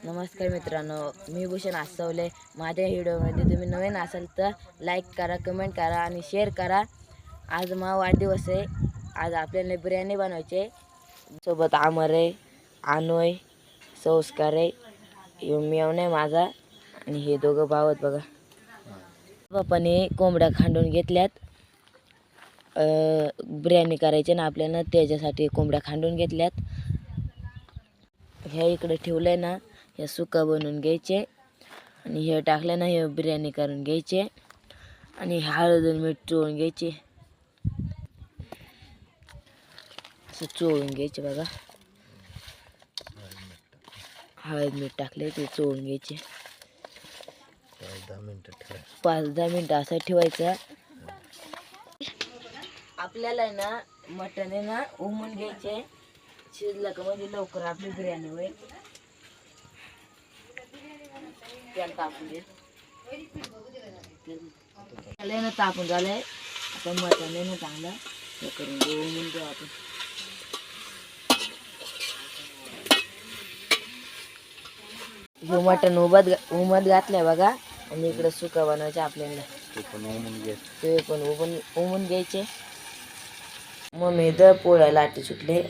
नमस्कार मित्रांनो, मी भूषण आसवले. माझ्या व्हिडिओमध्ये तुम्ही नवीन असाल तर लाईक करा, कमेंट करा आणि शेअर करा. आज माझा वाढदिवस आहे. आज आपल्याला बिर्याणी बनवायची. सोबत आमर आहे, आणोय, संस्कार आहे, मेवण आहे माझा आणि हे दोघं भाव आहेत बघा. बापाने कोंबड्या खांडून घेतल्यात. बिर्याणी करायची ना आपल्याला, त्याच्यासाठी कोंबड्या खांडून घेतल्यात. ह्या इकडे ठेवलंय ना, हे सुका बनवून घ्यायचे आणि हे टाकले ना, हे बिर्याणी करून घ्यायचे आणि हळद आणि मीठ चोळून घ्यायचे. असं चोळून घ्यायचे बघा. हळद मीठ टाकले ते चोळून घ्यायचे. 5-10 मिनटं असं ठेवायचं. आपल्याला आहे ना मटण आहे ना उमून घ्यायचे. शिजलं का म्हणजे लवकर आपली बिर्याणी होईल. तेल तापून दे. त्याला ना तापून झालंय. आता मटण आहे ना चांगलं हे करून घेऊ, उमून घेऊ आपण. हे मटण उमत घातलंय बघा. आणि इकडे सुका बनवायचं आपल्याला. ते पण उमून घ्यायचे. मग मी तर पोळ्या लाटी सुटले.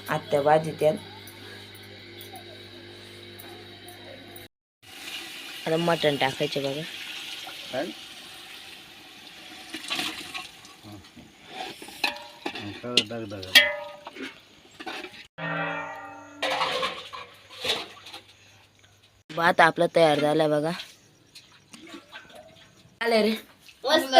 आत्या भाजी त्यात. आता मटण टाकायचे बघा. भात आपला तयार झालाय बघा. आले रे मस्त.